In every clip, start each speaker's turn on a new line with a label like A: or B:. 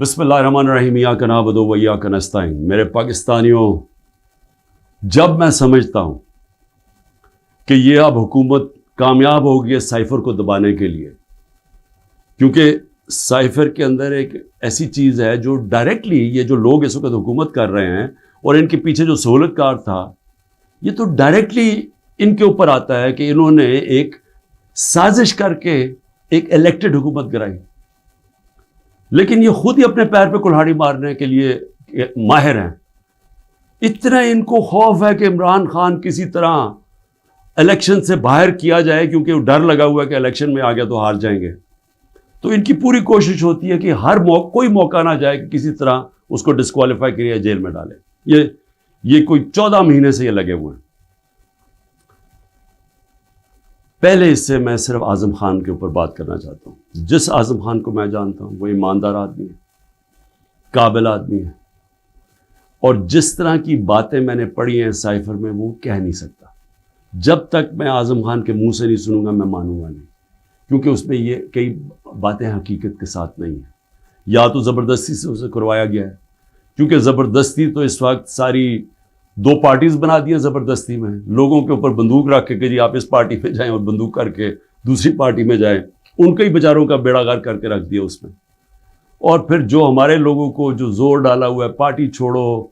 A: بسم اللہ الرحمن الرحیم، ایاک نعبد و ایاک نستعین۔ میرے پاکستانیوں، جب میں سمجھتا ہوں کہ یہ اب حکومت کامیاب ہوگی سائفر کو دبانے کے لیے، کیونکہ سائفر کے اندر ایک ایسی چیز ہے جو ڈائریکٹلی یہ جو لوگ اس وقت حکومت کر رہے ہیں اور ان کے پیچھے جو سہولت کار تھا، یہ تو ڈائریکٹلی ان کے اوپر آتا ہے کہ انہوں نے ایک سازش کر کے ایک الیکٹڈ حکومت کرائی، لیکن یہ خود ہی اپنے پیر پہ کلہاڑی مارنے کے لیے ماہر ہیں۔ اتنا ان کو خوف ہے کہ عمران خان کسی طرح الیکشن سے باہر کیا جائے، کیونکہ وہ ڈر لگا ہوا ہے کہ الیکشن میں آ گیا تو ہار جائیں گے۔ تو ان کی پوری کوشش ہوتی ہے کہ ہر کوئی موقع نہ جائے کہ کسی طرح اس کو ڈسکوالیفائی کرے یا جیل میں ڈالے۔ یہ کوئی 14 مہینے سے یہ لگے ہوئے ہیں۔ پہلے اس سے میں صرف اعظم خان کے اوپر بات کرنا چاہتا ہوں۔ جس اعظم خان کو میں جانتا ہوں وہ ایماندار آدمی ہے، قابل آدمی ہے، اور جس طرح کی باتیں میں نے پڑھی ہیں سائفر میں وہ کہہ نہیں سکتا۔ جب تک میں اعظم خان کے منہ سے نہیں سنوں گا میں مانوں گا نہیں، کیونکہ اس میں یہ کئی باتیں حقیقت کے ساتھ نہیں ہیں۔ یا تو زبردستی سے اسے کروایا گیا ہے، کیونکہ زبردستی تو اس وقت ساری 2 پارٹیز بنا دی ہیں زبردستی میں، لوگوں کے اوپر بندوق رکھ کے کہ جی آپ اس پارٹی پہ جائیں، اور بندوق کر کے دوسری پارٹی میں جائیں، ان کے ہی بیچاروں کا بیڑا غرق کر کے رکھ دیا اس میں۔ اور پھر جو ہمارے لوگوں کو جو زور ڈالا ہوا ہے پارٹی چھوڑو،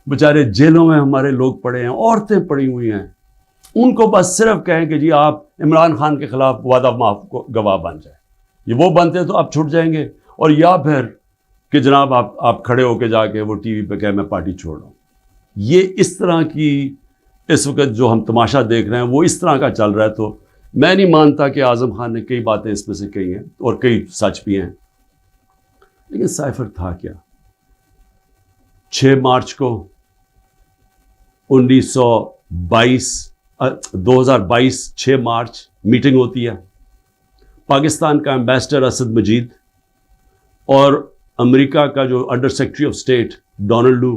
A: بیچارے جیلوں میں ہمارے لوگ پڑے ہیں، عورتیں پڑی ہوئی ہیں، ان کو بس صرف کہیں کہ جی آپ عمران خان کے خلاف وعدہ معاف کو گواہ بن جائیں، یہ وہ بنتے ہیں تو آپ چھوٹ جائیں گے، اور یا پھر کہ جناب آپ کھڑے ہو کے جا کے وہ ٹی وی پہ کہیں میں پارٹی چھوڑ رہا ہوں۔ یہ اس طرح کی اس وقت جو ہم تماشا دیکھ رہے ہیں وہ اس طرح کا چل رہا ہے۔ تو میں نہیں مانتا کہ اعظم خان نے کئی باتیں اس میں سے کہی ہیں اور کئی سچ بھی ہیں، لیکن سائفر تھا کیا؟ 6 مارچ کو 2022 6 مارچ میٹنگ ہوتی ہے، پاکستان کا ایمبیسڈر اسد مجید اور امریکہ کا جو under secretary of state Donald Lu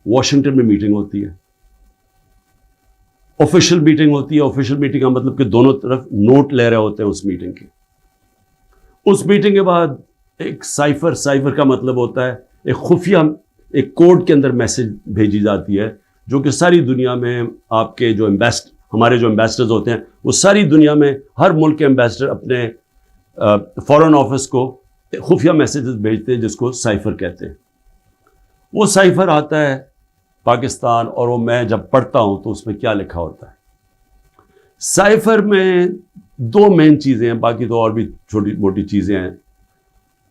A: Washington میں میٹنگ ہوتی ہے، آفیشیل میٹنگ ہوتی ہے۔ آفیشیل میٹنگ کا مطلب کہ دونوں طرف نوٹ لے رہے ہوتے ہیں اس میٹنگ کے۔ اس میٹنگ کے بعد ایک سائفر کا مطلب ہوتا ہے ایک خفیہ ایک کوڈ کے اندر میسج بھیجی جاتی ہے، جو کہ ساری دنیا میں آپ کے جو ہمارے جو ایمبیسڈرز ہوتے ہیں وہ ساری دنیا میں ہر ملک کے ایمبیسڈر اپنے فارن آفس کو خفیہ میسیجز بھیجتے ہیں، جس کو سائفر کہتے ہیں۔ وہ سائفر آتا ہے پاکستان، اور وہ میں جب پڑھتا ہوں تو اس میں کیا لکھا ہوتا ہے۔ سائفر میں 2 مین چیزیں ہیں، باقی تو اور بھی چھوٹی موٹی چیزیں ہیں۔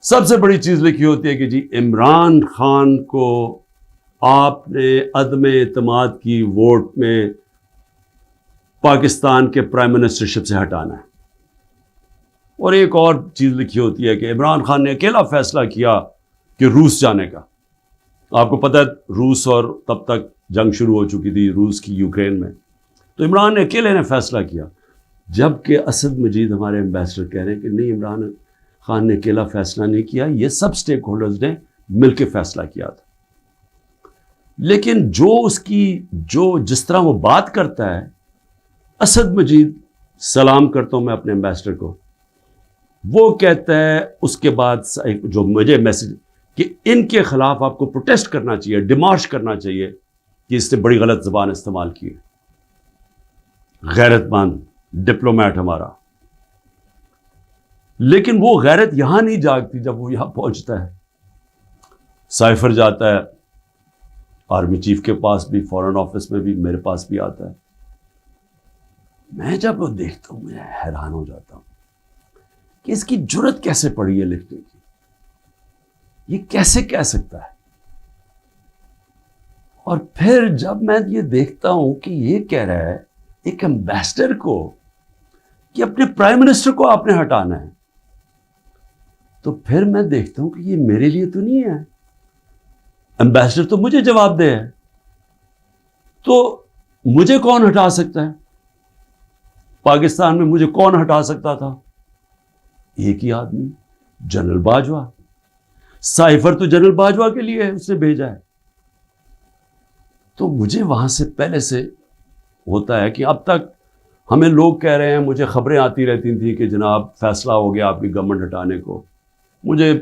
A: سب سے بڑی چیز لکھی ہوتی ہے کہ جی عمران خان کو آپ نے عدم اعتماد کی ووٹ میں پاکستان کے پرائم منسٹرشپ سے ہٹانا ہے۔ اور ایک اور چیز لکھی ہوتی ہے کہ عمران خان نے اکیلا فیصلہ کیا کہ روس جانے کا۔ آپ کو پتہ ہے روس، اور تب تک جنگ شروع ہو چکی تھی روس کی یوکرین میں، تو عمران نے اکیلے نے فیصلہ کیا، جبکہ اسد مجید ہمارے ایمبیسڈر کہہ رہے ہیں کہ نہیں، عمران خان نے اکیلا فیصلہ نہیں کیا، یہ سب سٹیک ہولڈرز نے مل کے فیصلہ کیا تھا۔ لیکن جس طرح وہ بات کرتا ہے، اسد مجید، سلام کرتا ہوں میں اپنے ایمبیسڈر کو، وہ کہتا ہے اس کے بعد جو مجھے میسج کہ ان کے خلاف آپ کو پروٹیسٹ کرنا چاہیے، ڈیمارش کرنا چاہیے کہ اس نے بڑی غلط زبان استعمال کی ہے۔ غیرت مند ڈپلومیٹ ہمارا، لیکن وہ غیرت یہاں نہیں جاگتی جب وہ یہاں پہنچتا ہے۔ سائفر جاتا ہے آرمی چیف کے پاس بھی، فارن آفس میں بھی، میرے پاس بھی آتا ہے۔ میں جب وہ دیکھتا ہوں میں حیران ہو جاتا ہوں کہ اس کی جرت کیسے پڑی ہے لکھنے کی، یہ کیسے کہہ سکتا ہے۔ اور پھر جب میں یہ دیکھتا ہوں کہ یہ کہہ رہا ہے ایک ایمبیسڈر کو کہ اپنے پرائم منسٹر کو آپ نے ہٹانا ہے، تو پھر میں دیکھتا ہوں کہ یہ میرے لیے تو نہیں ہے، ایمبیسڈر تو مجھے جواب دے ہے، تو مجھے کون ہٹا سکتا ہے؟ پاکستان میں مجھے کون ہٹا سکتا تھا؟ ایک ہی آدمی، جنرل باجوہ۔ سائفر تو جنرل باجوہ کے لیے اس نے بھیجا ہے۔ تو مجھے وہاں سے پہلے سے ہوتا ہے کہ اب تک ہمیں لوگ کہہ رہے ہیں، مجھے خبریں آتی رہتی تھیں کہ جناب فیصلہ ہو گیا آپ کی گورنمنٹ ہٹانے کو، مجھے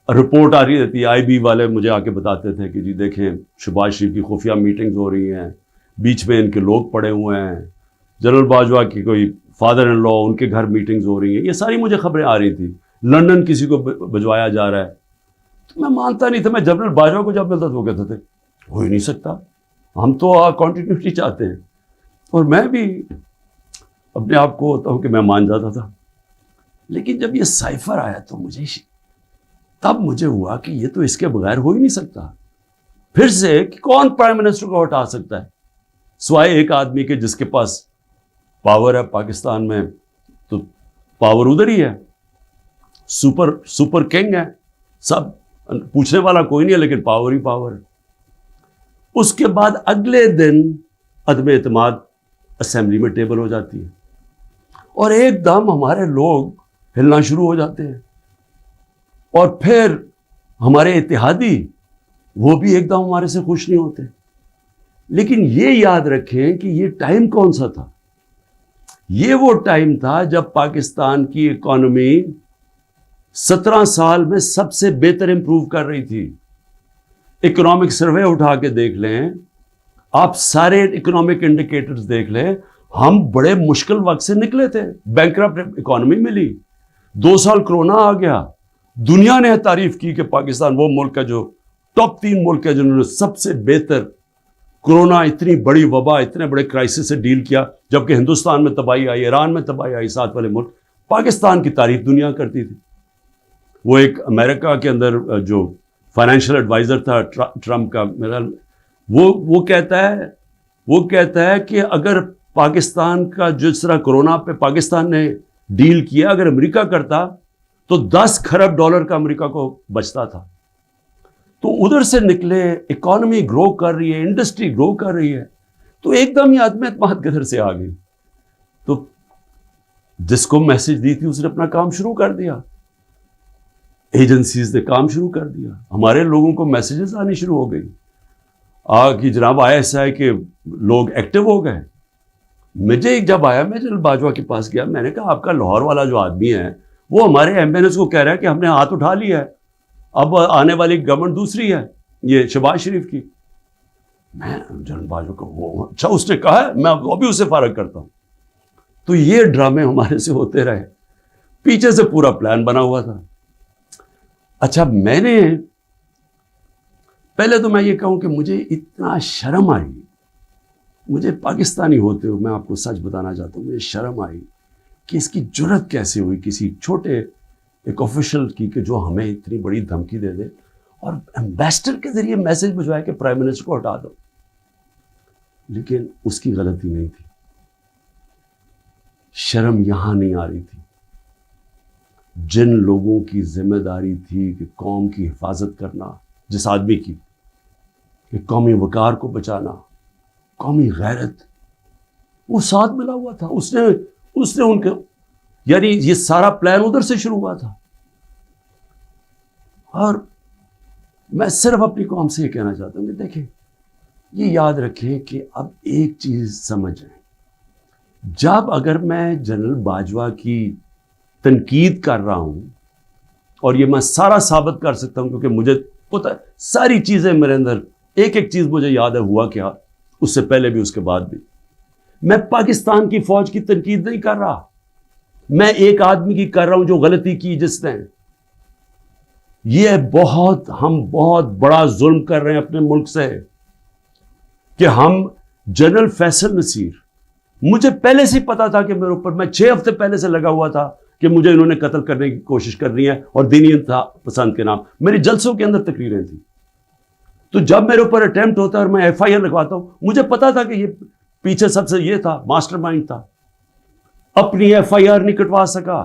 A: رپورٹ آ رہی رہتی ہے, آئی بی والے مجھے آ کے بتاتے تھے کہ جی دیکھیں شہباز شریف کی خفیہ میٹنگز ہو رہی ہیں, بیچ میں ان کے لوگ پڑے ہوئے ہیں, جنرل باجوہ کی کوئی فادر ان لا ان کے گھر میٹنگز ہو رہی ہیں. یہ ساری مجھے خبریں آ رہی تھیں. لندن کسی کو بھجوایا جا رہا ہے. تو میں مانتا نہیں تھا. میں جنرل باجوہ کو جب ملتا تو وہ کہتے تھے ہو ہی نہیں سکتا, ہم تو کنٹینیوٹی چاہتے ہیں. اور میں بھی اپنے آپ کو ہوتا ہوں کہ میں مان جاتا تھا. لیکن جب یہ سائفر آیا تو تب مجھے ہوا کہ یہ تو اس کے بغیر ہو ہی نہیں سکتا. پھر سے کہ کون پرائم منسٹر کو ہٹا سکتا ہے سوائے ایک آدمی کے جس کے پاس پاور ہے پاکستان میں. تو پاور ادھر ہی ہے, سپر کنگ ہے, سب پوچھنے والا کوئی نہیں ہے لیکن پاور ہی پاور ہے. اس کے بعد اگلے دن عدم اعتماد اسمبلی میں ٹیبل ہو جاتی ہے اور ایک دم ہمارے لوگ ہلنا شروع ہو جاتے ہیں. اور پھر ہمارے اتحادی وہ بھی ایک دم ہمارے سے خوش نہیں ہوتے. لیکن یہ یاد رکھیں کہ یہ ٹائم کون سا تھا. یہ وہ ٹائم تھا جب پاکستان کی اکانومی 17 سال میں سب سے بہتر امپروو کر رہی تھی. اکنامک سروے اٹھا کے دیکھ لیں آپ, سارے اکنامک انڈیکیٹرز دیکھ لیں, ہم بڑے مشکل وقت سے نکلے تھے. بینکرپٹ اکانومی ملی, 2 سال کرونا آ گیا. دنیا نے تعریف کی کہ پاکستان وہ ملک ہے جو ٹاپ 3 ملک ہے جنہوں نے سب سے بہتر کرونا, اتنی بڑی وبا, اتنے بڑے کرائسس سے ڈیل کیا. جبکہ ہندوستان میں تباہی آئی, ایران میں تباہی آئی, ساتھ والے ملک. پاکستان کی تعریف دنیا کرتی تھی. وہ ایک امریکہ کے اندر جو فائنینشیل ایڈوائزر تھا ٹرمپ کا, میرا وہ کہتا ہے کہ اگر پاکستان کا جس طرح کرونا پہ پاکستان نے ڈیل کیا, اگر امریکہ کرتا تو 10 کھرب ڈالر کا امریکہ کو بچتا تھا. تو ادھر سے نکلے, اکانومی گرو کر رہی ہے, انڈسٹری گرو کر رہی ہے. تو ایک دم یہ عدم اعتماد کدھر سے آ گئی. تو جس کو میسج دی تھی اس نے اپنا کام شروع کر دیا, ایجنسیز نے کام شروع کر دیا, ہمارے لوگوں کو میسیجز آنی شروع ہو گئی کہ جناب ISI کے لوگ ایکٹیو ہو گئے. مجھے جب آیا, میں جنرل باجوہ کے پاس گیا, میں نے کہا آپ کا لاہور والا جو آدمی ہے وہ ہمارے MNS کو کہہ رہا ہے کہ ہم نے ہاتھ اٹھا لیا ہے, اب آنے والی گورنمنٹ دوسری ہے, یہ شہباز شریف کی. میں جنرل باجوہ کو اچھا اس نے کہا ہے, میں ابھی اسے فارغ کرتا ہوں. تو یہ ڈرامے ہمارے سے ہوتے رہے. پیچھے سے پورا پلان بنا ہوا تھا. اچھا میں نے پہلے تو میں یہ کہوں کہ مجھے اتنا شرم آئی, مجھے پاکستانی ہوتے ہوئے میں آپ کو سچ بتانا چاہتا ہوں, مجھے شرم آئی کہ اس کی جرت کیسے ہوئی کسی چھوٹے ایک آفیشل کی کہ جو ہمیں اتنی بڑی دھمکی دے دے اور ایمبیسڈر کے ذریعے میسج بھجوائے کہ پرائم منسٹر کو ہٹا دو. لیکن اس کی غلطی نہیں تھی. شرم یہاں نہیں آ رہی تھی. جن لوگوں کی ذمہ داری تھی کہ قوم کی حفاظت کرنا, جس آدمی کی کہ قومی وقار کو بچانا, قومی غیرت, وہ ساتھ ملا ہوا تھا. اس نے ان کے, یعنی یہ سارا پلان ادھر سے شروع ہوا تھا. اور میں صرف اپنی قوم سے یہ کہنا چاہتا ہوں کہ دیکھیں, یہ یاد رکھیں کہ اب ایک چیز سمجھیں, جب اگر میں جنرل باجوہ کی تنقید کر رہا ہوں, اور یہ میں سارا ثابت کر سکتا ہوں کیونکہ مجھے پتہ ہے ساری چیزیں میرے اندر, ایک ایک چیز مجھے یاد ہے ہوا کیا, اس سے پہلے بھی اس کے بعد بھی. میں پاکستان کی فوج کی تنقید نہیں کر رہا, میں ایک آدمی کی کر رہا ہوں جو غلطی کی جس نے. یہ ہم بہت بڑا ظلم کر رہے ہیں اپنے ملک سے کہ ہم جنرل فیصل نصیر, مجھے پہلے سے پتا تھا کہ میرے اوپر, میں 6 ہفتے پہلے سے لگا ہوا تھا کہ مجھے انہوں نے قتل کرنے کی کوشش کرنی ہے اور دینی انتہا پسند کے نام. میری جلسوں کے اندر تقریریں تھیں. تو جب میرے اوپر اٹیمپٹ ہوتا ہے اور میں FIR لگواتا ہوں, مجھے پتا تھا کہ یہ پیچھے سب سے یہ تھا, ماسٹر مائنڈ تھا. اپنی FIR نہیں کٹوا سکا.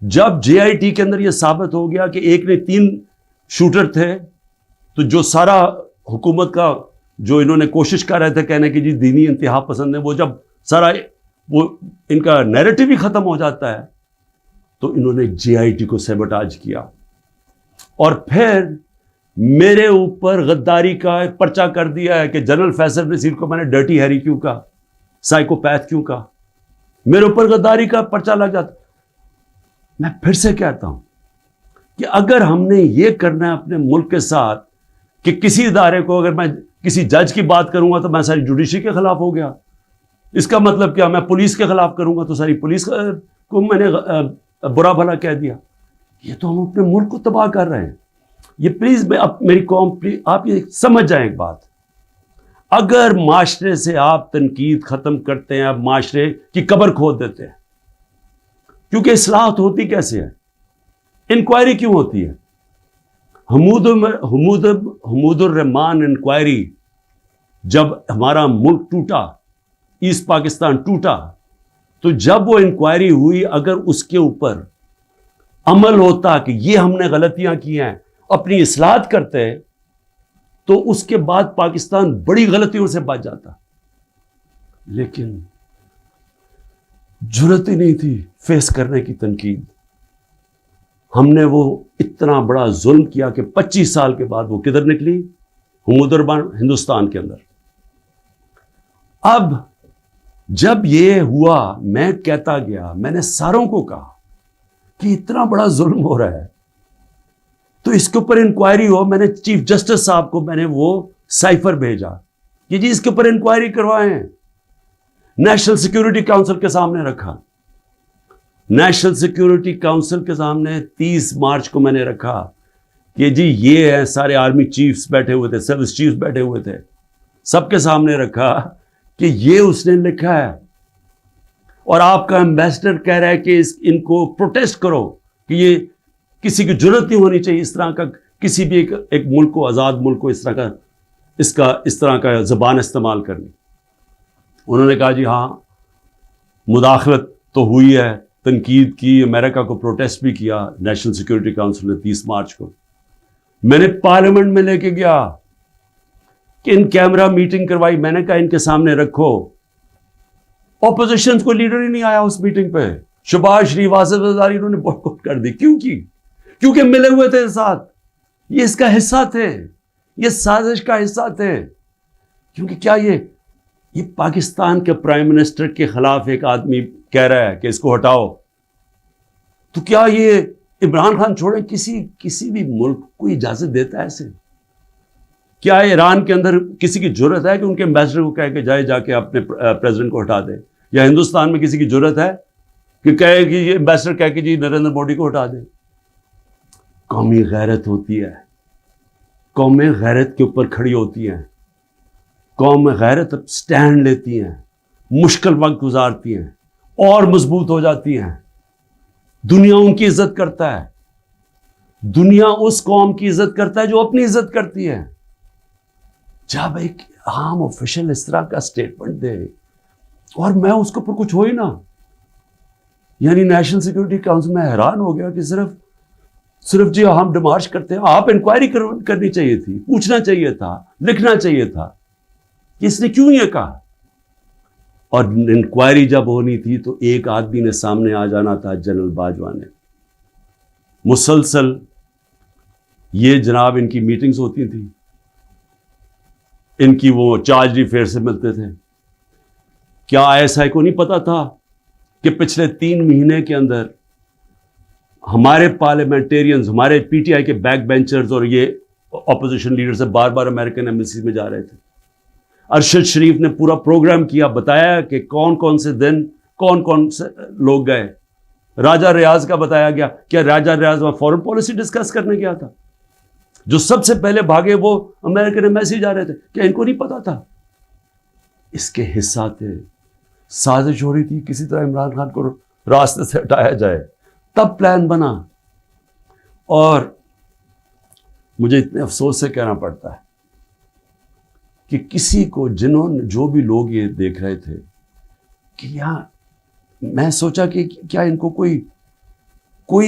A: جب JIT کے اندر یہ ثابت ہو گیا کہ ایک نے 3 شوٹر تھے, تو جو سارا حکومت کا جو انہوں نے کوشش کر رہے تھے کہنے کی جی دینی انتہا پسند ہے, وہ جب سارا وہ ان کا نیریٹو ہی ختم ہو جاتا ہے, تو انہوں نے JIT کو سیبوٹاج کیا. اور پھر میرے اوپر غداری کا پرچہ کر دیا ہے کہ جنرل فیصل نصیر کو میں نے ڈرٹی ہیری کیوں کہا, سائیکوپیتھ کیوں کہا, میرے اوپر غداری کا پرچہ لگ جاتا. میں پھر سے کہتا ہوں, کہ اگر ہم نے یہ کرنا ہے اپنے ملک کے ساتھ کہ کسی ادارے کو اگر میں کسی جج کی بات کروں گا تو میں ساری جوڈیشری کے خلاف ہو گیا، اس کا مطلب کیا، میں پولیس کے خلاف کروں گا تو ساری پولیس کو میں نے برا بھلا کہہ دیا. یہ تو ہم اپنے ملک کو تباہ کر رہے ہیں. یہ پلیز میری قوم پلیز آپ یہ سمجھ جائیں ایک بات، اگر معاشرے سے آپ تنقید ختم کرتے ہیں، آپ معاشرے کی قبر کھود دیتے ہیں. کیونکہ اصلاحات ہوتی کیسے ہے، انکوائری کیوں ہوتی ہے؟ حمود الرحمان انکوائری، جب ہمارا ملک ٹوٹا، ایسٹ پاکستان ٹوٹا، تو جب وہ انکوائری ہوئی، اگر اس کے اوپر عمل ہوتا کہ یہ ہم نے غلطیاں کی ہیں، اپنی اصلاحات کرتے، تو اس کے بعد پاکستان بڑی غلطیوں سے بچ جاتا. لیکن جرات ہی نہیں تھی فیس کرنے کی تنقید. ہم نے وہ اتنا بڑا ظلم کیا کہ 25 سال کے بعد وہ کدھر نکلی؟ حمود الرحمان ہندوستان کے اندر. اب جب یہ ہوا، میں کہتا گیا، میں نے ساروں کو کہا کہ اتنا بڑا ظلم ہو رہا ہے تو اس کے اوپر انکوائری ہو. میں نے چیف جسٹس صاحب کو میں نے وہ سائفر بھیجا کہ جی اس کے اوپر انکوائری کروائیں. نیشنل سیکیورٹی کاؤنسل کے سامنے رکھا. نیشنل سیکیورٹی کاؤنسل کے سامنے 30 مارچ کو میں نے رکھا کہ جی یہ ہے، سارے آرمی چیفز بیٹھے ہوئے تھے، سروس چیفز بیٹھے ہوئے تھے، سب کے سامنے رکھا کہ یہ اس نے لکھا ہے اور آپ کا ایمبیسڈر کہہ رہا ہے کہ ان کو پروٹیسٹ کرو کہ یہ کسی کی جرات نہیں ہونی چاہیے اس طرح کا، کسی بھی ایک ملک کو، آزاد ملک کو اس طرح کا زبان استعمال کرنی. انہوں نے کہا جی ہاں مداخلت تو ہوئی ہے، تنقید کی، امریکہ کو پروٹیسٹ بھی کیا نیشنل سیکیورٹی کاؤنسل نے 30 مارچ کو. میں نے پارلیمنٹ میں لے کے گیا کہ ان کیمرہ میٹنگ کروائی. میں نے کہا ان کے سامنے رکھو. اپوزیشن کو لیڈر ہی نہیں آیا اس میٹنگ پہ. شہباز شریف، آصف زرداری، انہوں نے بائیکاٹ کر دی. کیوں کی؟ کیونکہ ملے ہوئے تھے ساتھ، یہ اس کا حصہ تھے، یہ سازش کا حصہ تھے. کیونکہ کیا یہ پاکستان کے پرائم منسٹر کے خلاف ایک آدمی کہہ رہا ہے کہ اس کو ہٹاؤ، تو کیا یہ عمران خان چھوڑیں کسی بھی ملک کو اجازت دیتا ہے ایسے؟ کیا ایران کے اندر کسی کی جرت ہے کہ ان کے ایمبیسڈر کو کہے کہ جا کے اپنے پریزیڈنٹ کو ہٹا دے؟ یا ہندوستان میں کسی کی جرت ہے کہ کہے کہ یہ ایمبیسڈر کہہ کہ جی نریندر مودی کو ہٹا دے؟ قومی غیرت ہوتی ہے، قومیں غیرت کے اوپر کھڑی ہوتی ہیں، قوم غیرت سٹینڈ لیتی ہیں، مشکل وقت گزارتی ہیں اور مضبوط ہو جاتی ہیں. دنیا ان کی عزت کرتا ہے، دنیا اس قوم کی عزت کرتا ہے جو اپنی عزت کرتی ہے. جب ایک عام آفیشل اس طرح کا سٹیٹمنٹ دے اور میں اس کے اوپر کچھ ہو ہی نہ، یعنی نیشنل سیکیورٹی کاؤنسل میں حیران ہو گیا کہ صرف جی ہم ڈیمارش کرتے ہیں. آپ انکوائری کرنی چاہیے تھی، پوچھنا چاہیے تھا، لکھنا چاہیے تھا کہ اس نے کیوں یہ کہا. اور انکوائری جب ہونی تھی تو ایک آدمی نے سامنے آ جانا تھا، جنرل باجوہ نے. مسلسل یہ جناب ان کی میٹنگز ہوتی تھیں، ان کی وہ چارج ڈیفیئر سے ملتے تھے. کیا ISI کو نہیں پتا تھا کہ پچھلے 3 مہینے کے اندر ہمارے پارلیمنٹیرینز، ہمارے PTI کے بیک بینچرز اور یہ اپوزیشن لیڈر سے بار بار امریکن ایمبیسی میں جا رہے تھے. ارشد شریف نے پورا پروگرام کیا، بتایا کہ کون سے دن کون سے لوگ گئے. راجہ ریاض کا بتایا گیا. کیا راجہ ریاض میں فورن پالیسی ڈسکس کرنے گیا تھا؟ جو سب سے پہلے بھاگے وہ امریکن ایمبیسی جا رہے تھے. کیا ان کو نہیں پتا تھا؟ اس کے حصہ تھے. سازش ہو رہی تھی کسی طرح عمران خان کو راستے سے ہٹایا جائے، تب پلان بنا. اور مجھے اتنے افسوس سے کہنا پڑتا ہے کہ کسی کو جو بھی لوگ یہ دیکھ رہے تھے کہ یہاں، میں سوچا کہ کیا ان کو کوئی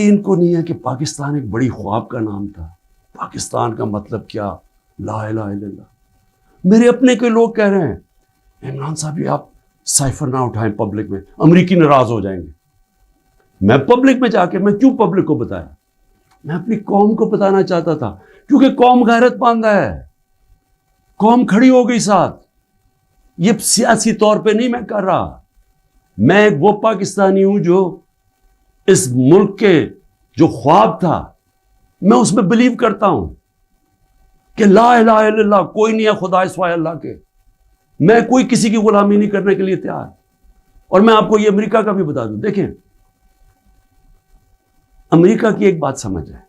A: ان کو نہیں ہے کہ پاکستان ایک بڑی خواب کا نام تھا. پاکستان کا مطلب کیا؟ لا الہ الا اللہ. میرے اپنے کوئی لوگ کہہ رہے ہیں عمران صاحب یہ آپ سائفر نہ اٹھائیں پبلک میں، امریکی ناراض ہو جائیں گے. میں پبلک میں جا کے میں کیوں پبلک کو بتایا؟ میں اپنی قوم کو بتانا چاہتا تھا، کیونکہ قوم غیرت مند ہے، قوم کھڑی ہو گئی ساتھ. یہ سیاسی طور پہ نہیں میں کر رہا، میں ایک وہ پاکستانی ہوں جو اس ملک کے جو خواب تھا میں اس میں بلیو کرتا ہوں کہ لا الہ الا اللہ، کوئی نہیں ہے خدا سوائے اللہ کے، میں کوئی کسی کی غلامی نہیں کرنے کے لیے تیار۔ اور میں آپ کو یہ امریکہ کا بھی بتا دوں، دیکھیں امریکہ کی ایک بات سمجھ ہے،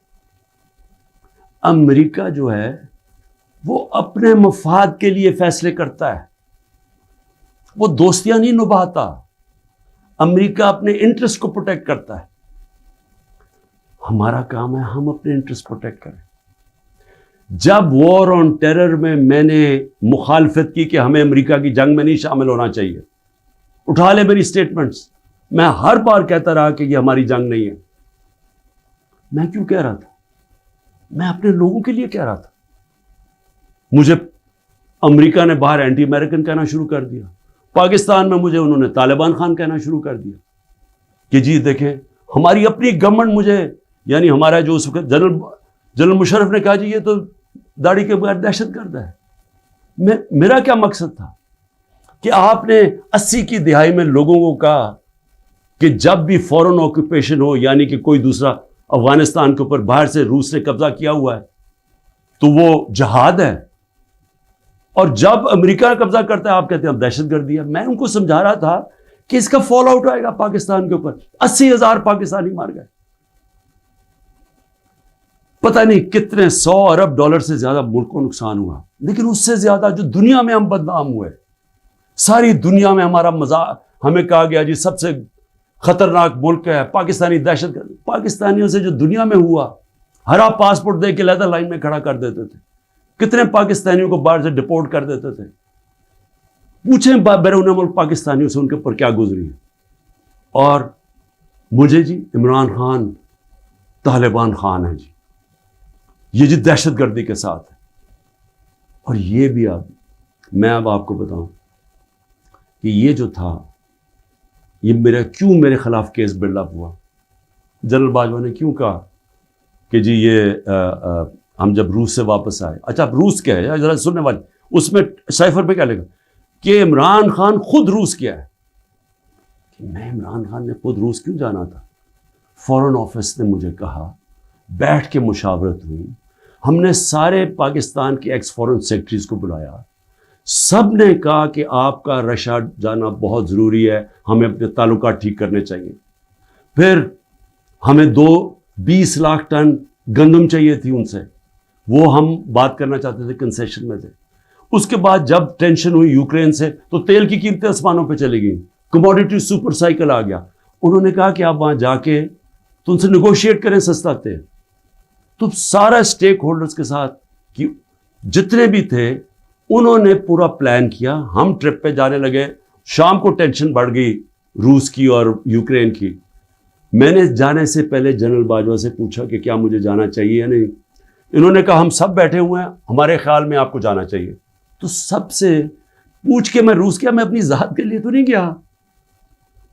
A: امریکہ جو ہے وہ اپنے مفاد کے لیے فیصلے کرتا ہے، وہ دوستیاں نہیں نبھاتا، امریکہ اپنے انٹرسٹ کو پروٹیکٹ کرتا ہے۔ ہمارا کام ہے ہم اپنے انٹرسٹ پروٹیکٹ کریں۔ جب وار آن ٹیرر میں نے مخالفت کی کہ ہمیں امریکہ کی جنگ میں نہیں شامل ہونا چاہیے، اٹھا لے میری سٹیٹمنٹس، میں ہر بار کہتا رہا کہ یہ ہماری جنگ نہیں ہے۔ میں کیوں کہہ رہا تھا؟ میں اپنے لوگوں کے لیے کہہ رہا تھا۔ مجھے امریکہ نے باہر اینٹی امریکن کہنا شروع کر دیا، پاکستان میں مجھے انہوں نے طالبان خان کہنا شروع کر دیا کہ جی دیکھیں ہماری اپنی گورنمنٹ مجھے، یعنی ہمارا جو اس وقت جنرل مشرف نے کہا جی یہ تو داڑھی کے بغیر دہشت گرد ہے۔ میرا کیا مقصد تھا کہ آپ نے 80 کی دہائی میں لوگوں کو کہا کہ جب بھی فورن آکوپیشن ہو، یعنی کہ کوئی دوسرا افغانستان کے اوپر باہر سے روس نے قبضہ کیا ہوا ہے تو وہ جہاد ہے، اور جب امریکہ قبضہ کرتا ہے آپ کہتے ہیں اب دہشت گردی ہے۔ میں ان کو سمجھا رہا تھا کہ اس کا فال آؤٹ آئے گا پاکستان کے اوپر، 80,000 پاکستانی مار گئے، پتہ نہیں کتنے 100 ارب ڈالر سے زیادہ ملک کو نقصان ہوا، لیکن اس سے زیادہ جو دنیا میں ہم بدنام ہوئے، ساری دنیا میں ہمارا مذاق، ہمیں کہا گیا جی سب سے خطرناک ملک ہے پاکستانی دہشت گرد۔ پاکستانیوں سے جو دنیا میں ہوا، ہرا پاسپورٹ دے کے لیدر لائن میں کھڑا کر دیتے تھے، کتنے پاکستانیوں کو باہر سے ڈپورٹ کر دیتے تھے۔ پوچھیں بیرون ملک پاکستانیوں سے ان کے اوپر کیا گزری ہے۔ اور مجھے جی عمران خان طالبان خان ہے جی، یہ جی دہشت گردی کے ساتھ ہے۔ اور یہ بھی میں اب آپ کو بتاؤں کہ یہ جو تھا، یہ کیوں میرے خلاف کیس بلڈ اپ ہوا، جنرل باجوہ نے کیوں کہا کہ جی یہ ہم جب روس سے واپس آئے، اچھا روس کیا ہے ذرا سننے والے، اس میں سائفر پہ کیا لکھا کہ عمران خان خود روس کیا ہے۔ کہ میں عمران خان نے خود روس کیوں جانا تھا؟ فورن آفس نے مجھے کہا، بیٹھ کے مشاورت ہوئی، ہم نے سارے پاکستان کے ایکس فورن سیکرٹریز کو بلایا، سب نے کہا کہ آپ کا رشیا جانا بہت ضروری ہے، ہمیں اپنے تعلقات ٹھیک کرنے چاہیے۔ پھر ہمیں 20 لاکھ ٹن گندم چاہیے تھی ان سے، وہ ہم بات کرنا چاہتے تھے، کنسیشن میں تھے۔ اس کے بعد جب ٹینشن ہوئی یوکرین سے تو تیل کی قیمتیں آسمانوں پہ چلی گئیں، کموڈیٹی سپر سائیکل آ گیا۔ انہوں نے کہا کہ آپ وہاں جا کے تو ان سے نیگوشیٹ کریں سستا تیل۔ تو سارا اسٹیک ہولڈرز کے ساتھ کہ جتنے بھی تھے انہوں نے پورا پلان کیا، ہم ٹرپ پہ جانے لگے، شام کو ٹینشن بڑھ گئی روس کی اور یوکرین کی۔ میں نے جانے سے پہلے جنرل باجوہ سے پوچھا کہ کیا مجھے جانا چاہیے یا نہیں، انہوں نے کہا ہم سب بیٹھے ہوئے ہیں، ہمارے خیال میں آپ کو جانا چاہیے۔ تو سب سے پوچھ کے میں روس گیا، میں اپنی ذات کے لیے تو نہیں گیا۔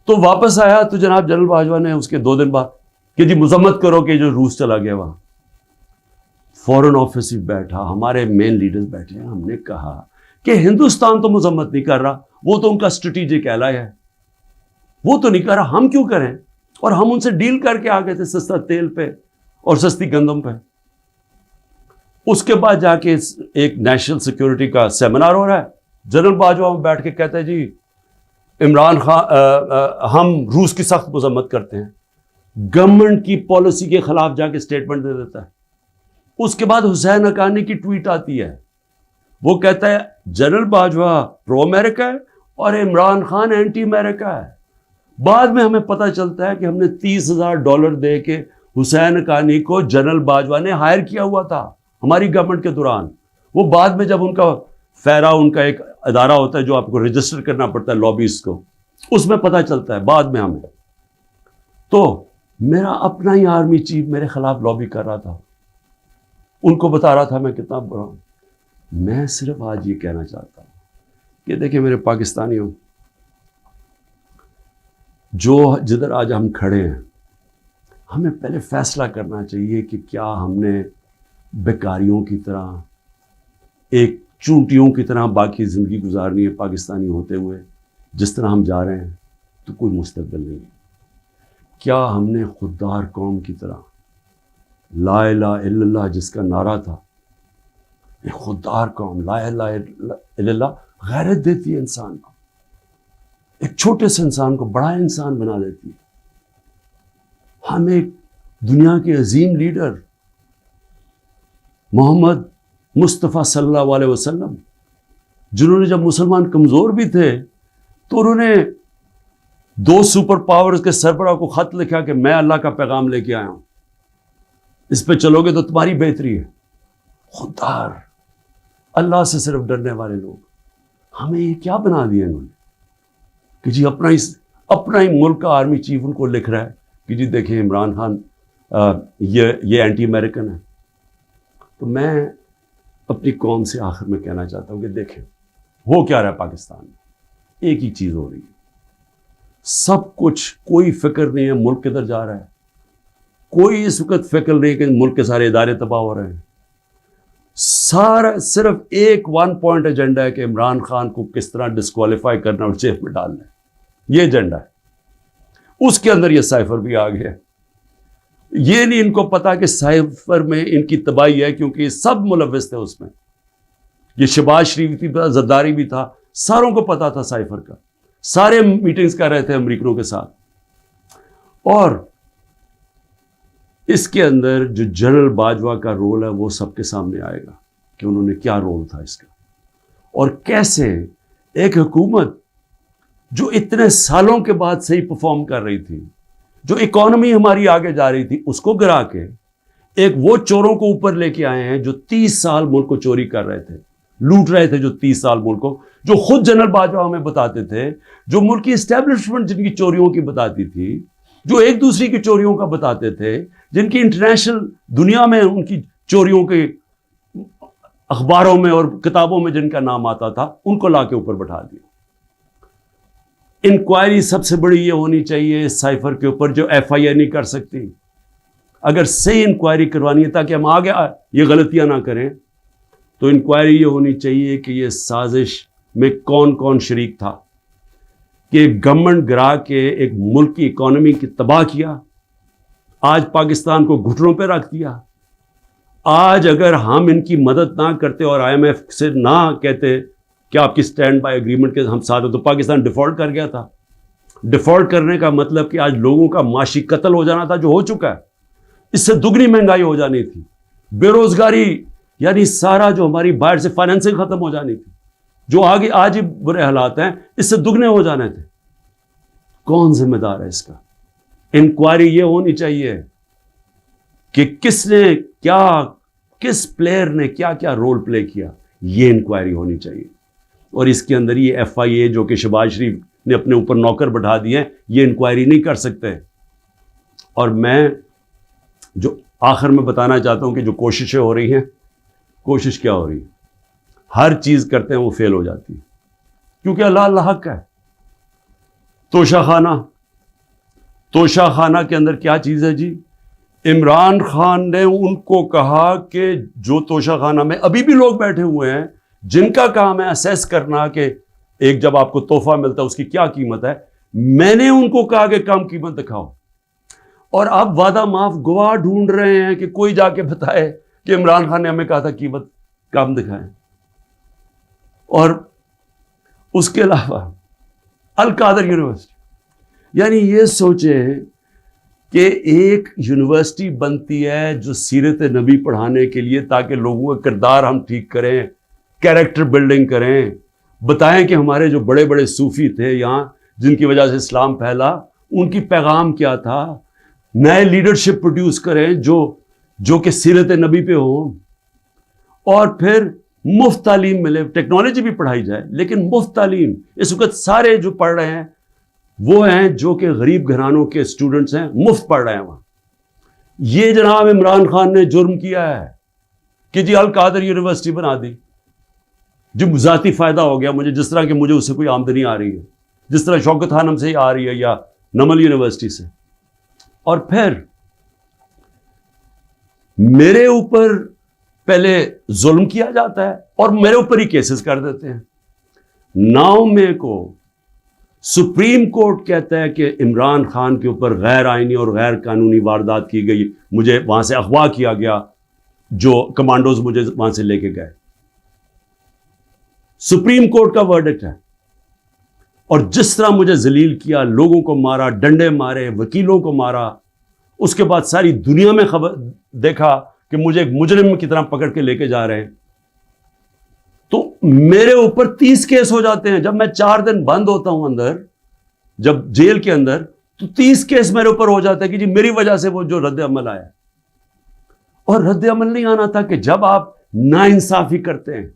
A: تو واپس آیا تو جناب جنرل باجوہ نے اس کے 2 دن بعد کہ جی مذمت کرو کہ جو روس چلا گیا وہاں۔ فورن آفس بھی بیٹھا، ہمارے مین لیڈرز بیٹھے ہیں، ہم نے کہا کہ ہندوستان تو مذمت نہیں کر رہا، وہ تو ان کا اسٹریٹجک ایلائی ہے، وہ تو نہیں کر رہا، ہم کیوں کریں؟ اور ہم ان سے ڈیل کر کے آ گئے تھے سستا تیل پہ اور سستی گندم پہ۔ اس کے بعد جا کے ایک نیشنل سیکیورٹی کا سیمینار ہو رہا ہے، جنرل باجوہ بیٹھ کے کہتا ہے جی عمران خان ہم روس کی سخت مذمت کرتے ہیں، گورنمنٹ کی پالیسی کے خلاف جا کے سٹیٹمنٹ دے دیتا ہے۔ اس کے بعد حسین حقانی کی ٹویٹ آتی ہے، وہ کہتا ہے جنرل باجوہ پرو امریکہ ہے اور عمران خان اینٹی امریکہ ہے۔ بعد میں ہمیں پتہ چلتا ہے کہ ہم نے $30,000 دے کے حسین حقانی کو جنرل باجوہ نے ہائر کیا ہوا تھا ہماری گورنمنٹ کے دوران۔ وہ بعد میں جب ان کا فیرا، ان کا ایک ادارہ ہوتا ہے جو آپ کو رجسٹر کرنا پڑتا ہے لابیز کو، اس میں پتہ چلتا ہے بعد میں ہمیں۔ تو میرا اپنا ہی آرمی چیف میرے خلاف لابی کر رہا تھا، ان کو بتا رہا تھا میں کتنا برا ہوں۔ میں صرف آج یہ کہنا چاہتا ہوں کہ دیکھیں میرے پاکستانیوں، جو جدھر آج ہم کھڑے ہیں، ہمیں پہلے فیصلہ کرنا چاہیے کہ کیا ہم نے بیکاریوں کی طرح، ایک چونٹیوں کی طرح باقی زندگی گزارنی ہے پاکستانی ہوتے ہوئے؟ جس طرح ہم جا رہے ہیں تو کوئی مستقبل نہیں ہے۔ کیا ہم نے خوددار قوم کی طرح لا الہ الا اللہ جس کا نعرہ تھا، یہ خوددار قوم، لا الہ الا اللہ غیرت دیتی ہے انسان کو، ایک چھوٹے سے انسان کو بڑا انسان بنا دیتی ہے۔ ہم ایک دنیا کے عظیم لیڈر محمد مصطفیٰ صلی اللہ علیہ وسلم، جنہوں نے جب مسلمان کمزور بھی تھے تو انہوں نے 2 سپر پاورز کے سربراہ کو خط لکھا کہ میں اللہ کا پیغام لے کے آیا ہوں، اس پہ چلو گے تو تمہاری بہتری ہے۔ خوددار، اللہ سے صرف ڈرنے والے لوگ، ہمیں یہ کیا بنا دیا انہوں نے کہ جی اپنا ہی ملک کا آرمی چیف ان کو لکھ رہا ہے کہ جی دیکھیں عمران خان یہ اینٹی امریکن ہے۔ تو میں اپنی قوم سے آخر میں کہنا چاہتا ہوں کہ دیکھیں ہو کیا رہا ہے پاکستان میں، ایک ہی چیز ہو رہی ہے، سب کچھ، کوئی فکر نہیں ہے ملک کدھر جا رہا ہے، کوئی اس وقت فکر نہیں کہ ملک کے سارے ادارے تباہ ہو رہے ہیں، سارا صرف ایک 1 پوائنٹ ایجنڈا ہے کہ عمران خان کو کس طرح ڈسکوالیفائی کرنا اور جیل میں ڈالنا ہے، یہ ایجنڈا ہے۔ اس کے اندر یہ سائفر بھی آ گیا، یہ نہیں ان کو پتا کہ سائفر میں ان کی تباہی ہے، کیونکہ یہ سب ملوث تھے اس میں، یہ شہباز شریف بھی تھا، زرداری بھی تھا، ساروں کو پتا تھا سائفر کا، سارے میٹنگز کر رہے تھے امریکنوں کے ساتھ۔ اور اس کے اندر جو جنرل باجوہ کا رول ہے وہ سب کے سامنے آئے گا کہ انہوں نے کیا رول تھا اس کا، اور کیسے ایک حکومت جو اتنے سالوں کے بعد صحیح پرفارم کر رہی تھی، جو اکانومی ہماری آگے جا رہی تھی، اس کو گرا کے ایک وہ چوروں کو اوپر لے کے آئے ہیں جو 30 سال ملک کو چوری کر رہے تھے، لوٹ رہے تھے، جو 30 سال ملک کو، جو خود جنرل باجوہ ہمیں بتاتے تھے، جو ملک کی اسٹیبلشمنٹ جن کی چوریوں کی بتاتی تھی، جو ایک دوسری کی چوریوں کا بتاتے تھے، جن کی انٹرنیشنل دنیا میں ان کی چوریوں کے اخباروں میں اور کتابوں میں جن کا نام آتا تھا، ان کو لا کے اوپر بٹھا دیا۔ انکوائری سب سے بڑی یہ ہونی چاہیے اس سائفر کے اوپر، جو ایف آئی اے نہیں کر سکتی۔ اگر صحیح انکوائری کروانی ہے تاکہ ہم آگے یہ غلطیاں نہ کریں، تو انکوائری یہ ہونی چاہیے کہ یہ سازش میں کون کون شریک تھا، کہ گورنمنٹ گرا کے ایک ملک کی اکانومی کی تباہ کیا، آج پاکستان کو گھٹنوں پہ رکھ دیا۔ آج اگر ہم ان کی مدد نہ کرتے اور آئی ایم ایف سے نہ کہتے کہ آپ کی سٹینڈ بائی ایگریمنٹ کے ہم ساتھ ہیں، تو پاکستان ڈیفالٹ کر گیا تھا۔ ڈیفالٹ کرنے کا مطلب کہ آج لوگوں کا معاشی قتل ہو جانا تھا، جو ہو چکا ہے، اس سے دگنی مہنگائی ہو جانی تھی، بے روزگاری، یعنی سارا جو ہماری باہر سے فائنینسنگ ختم ہو جانی تھی، جو آگے آج ہی برے حالات ہیں، اس سے دگنے ہو جانے تھے۔ کون ذمہ دار ہے اس کا؟ انکوائری یہ ہونی چاہیے کہ کس نے کیا، کس پلیئر نے کیا کیا رول پلے کیا، یہ انکوائری ہونی چاہیے۔ اور اس کے اندر یہ ایف آئی اے جو کہ شہباز شریف نے اپنے اوپر نوکر بٹھا دیے ہیں، یہ انکوائری نہیں کر سکتے۔ اور میں جو آخر میں بتانا چاہتا ہوں کہ جو کوششیں ہو رہی ہیں، کوشش کیا ہو رہی ہے؟ ہر چیز کرتے ہیں وہ فیل ہو جاتی ہے، کیونکہ اللہ حق ہے۔ توشہ خانہ کے اندر کیا چیز ہے جی؟ عمران خان نے ان کو کہا کہ جو توشہ خانہ میں ابھی بھی لوگ بیٹھے ہوئے ہیں، جن کا کام ہے اسیس کرنا کہ ایک جب آپ کو تحفہ ملتا ہے اس کی کیا قیمت ہے، میں نے ان کو کہا کہ کم قیمت دکھاؤ، اور اب وعدہ معاف گواہ ڈھونڈ رہے ہیں کہ کوئی جا کے بتائے کہ عمران خان نے ہمیں کہا تھا قیمت کم دکھائیں۔ اور اس کے علاوہ القادر یونیورسٹی، یعنی یہ سوچیں کہ ایک یونیورسٹی بنتی ہے جو سیرت نبی پڑھانے کے لیے، تاکہ لوگوں کا کردار ہم ٹھیک کریں، کیریکٹر بلڈنگ کریں، بتائیں کہ ہمارے جو بڑے بڑے صوفی تھے یہاں، جن کی وجہ سے اسلام پھیلا، ان کی پیغام کیا تھا، نئے لیڈرشپ پروڈیوس کریں جو کہ سیرت نبی پہ ہوں، اور پھر مفت تعلیم ملے، ٹیکنالوجی بھی پڑھائی جائے، لیکن مفت تعلیم۔ اس وقت سارے جو پڑھ رہے ہیں وہ ہیں جو کہ غریب گھرانوں کے اسٹوڈنٹس ہیں، مفت پڑھ رہے ہیں وہاں۔ یہ جناب عمران خان نے جرم کیا ہے کہ جی القادر یونیورسٹی بنا دی، جو ذاتی فائدہ ہو گیا مجھے، جس طرح کہ مجھے اس سے کوئی آمدنی آ رہی ہے، جس طرح شوکت خانم سے ہی آ رہی ہے یا نمل یونیورسٹی سے۔ اور پھر میرے اوپر پہلے ظلم کیا جاتا ہے اور میرے اوپر ہی کیسز کر دیتے ہیں۔ 9 مئی کو سپریم کورٹ کہتا ہے کہ عمران خان کے اوپر غیر آئینی اور غیر قانونی واردات کی گئی, مجھے وہاں سے اغوا کیا گیا, جو کمانڈوز مجھے وہاں سے لے کے گئے. سپریم کورٹ کا ورڈکٹ ہے. اور جس طرح مجھے ذلیل کیا, لوگوں کو مارا, ڈنڈے مارے, وکیلوں کو مارا, اس کے بعد ساری دنیا میں خبر دیکھا کہ مجھے ایک مجرم کی طرح پکڑ کے لے کے جا رہے ہیں, تو میرے اوپر 30 کیس ہو جاتے ہیں. جب میں 4 دن بند ہوتا ہوں اندر, جب جیل کے اندر, تو 30 کیس میرے اوپر ہو جاتا ہے کہ جی میری وجہ سے وہ جو رد عمل آیا. اور رد عمل نہیں آنا تھا کہ جب آپ ناانصافی کرتے ہیں,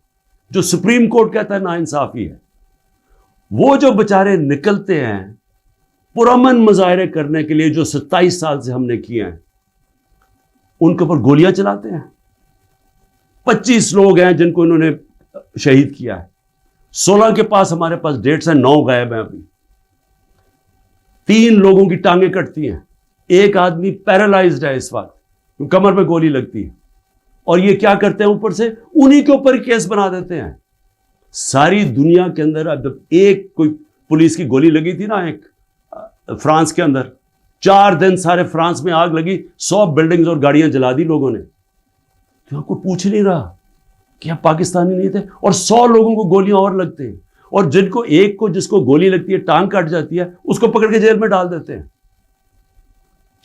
A: جو سپریم کورٹ کہتا ہے ناانصافی ہے, وہ جو بچارے نکلتے ہیں پرامن مظاہرے کرنے کے لیے, جو 27 سال سے ہم نے کیے ہیں, ان کے اوپر گولیاں چلاتے ہیں. 25 لوگ ہیں جن کو انہوں نے شہید کیا ہے. 16 کے پاس ہمارے پاس ڈیٹس ہیں, 9 غائب ہیں ابھی. 3 لوگوں کی ٹانگیں کٹتی ہیں, ایک آدمی پیرالائزڈ ہے اس وقت, کمر پہ گولی لگتی ہے. اور یہ کیا کرتے ہیں, اوپر سے انہی کے اوپر کیس بنا دیتے ہیں. ساری دنیا کے اندر اب ایک کوئی پولیس کی گولی لگی تھی نا ایک فرانس کے اندر, 4 دن سارے فرانس میں آگ لگی, 100 بلڈنگز اور گاڑیاں جلا دی لوگوں نے. تو کوئی پوچھ نہیں رہا کہ آپ پاکستانی نہیں تھے, اور 100 لوگوں کو گولیاں اور لگتے ہیں, اور جن کو ایک کو جس کو گولی لگتی ہے, ٹانگ کٹ جاتی ہے, اس کو پکڑ کے جیل میں ڈال دیتے ہیں.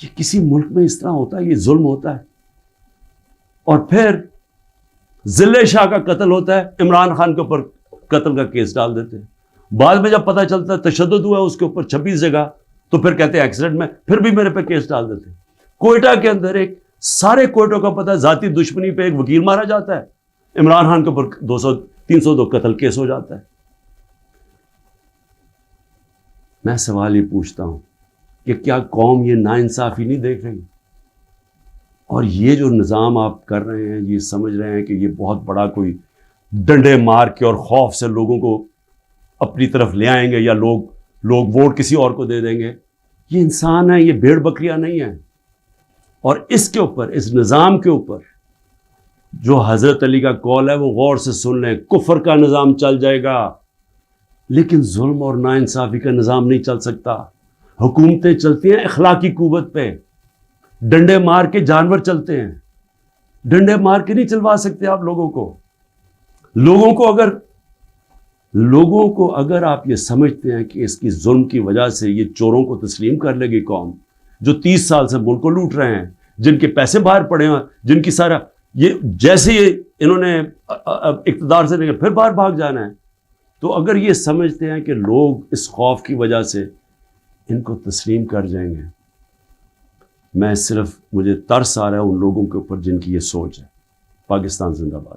A: یہ کسی ملک میں اس طرح ہوتا ہے؟ یہ ظلم ہوتا ہے. اور پھر ضلع شاہ کا قتل ہوتا ہے, عمران خان کے اوپر قتل کا کیس ڈال دیتے ہیں. بعد میں جب پتہ چلتا ہے تشدد ہوا اس کے اوپر 26 جگہ, تو پھر کہتے ہیں ایکسیڈنٹ میں, پھر بھی میرے پہ کیس ڈال دیتے ہیں. کوئٹہ کے اندر ایک سارے کوئٹوں کا پتہ ہے, ذاتی دشمنی پہ ایک وکیل مارا جاتا ہے, عمران خان کے اوپر 302 قتل کیس ہو جاتا ہے. میں سوال یہ پوچھتا ہوں کہ کیا قوم یہ ناانصافی نہیں دیکھ رہی؟ اور یہ جو نظام آپ کر رہے ہیں, یہ سمجھ رہے ہیں کہ یہ بہت بڑا کوئی ڈنڈے مار کے اور خوف سے لوگوں کو اپنی طرف لے آئیں گے, یا لوگ ووٹ کسی اور کو دے دیں گے. یہ انسان ہے, یہ بھیڑ بکریاں نہیں ہیں. اور اس کے اوپر, اس نظام کے اوپر جو حضرت علی کا قول ہے وہ غور سے سن لیں. کفر کا نظام چل جائے گا, لیکن ظلم اور ناانصافی کا نظام نہیں چل سکتا. حکومتیں چلتی ہیں اخلاقی قوت پہ, ڈنڈے مار کے جانور چلتے ہیں. ڈنڈے مار کے نہیں چلوا سکتے آپ لوگوں کو. لوگوں کو اگر آپ یہ سمجھتے ہیں کہ اس کی ظلم کی وجہ سے یہ چوروں کو تسلیم کر لے گی قوم, جو 30 سال سے ملک کو لوٹ رہے ہیں, جن کے پیسے باہر پڑے ہیں, جن کی سارا یہ جیسے انہوں نے اقتدار سے لے پھر باہر بھاگ جانا ہے, تو اگر یہ سمجھتے ہیں کہ لوگ اس خوف کی وجہ سے ان کو تسلیم کر جائیں گے, مجھے ترس آ رہا ہے ان لوگوں کے اوپر جن کی یہ سوچ ہے. پاکستان زندہ باد.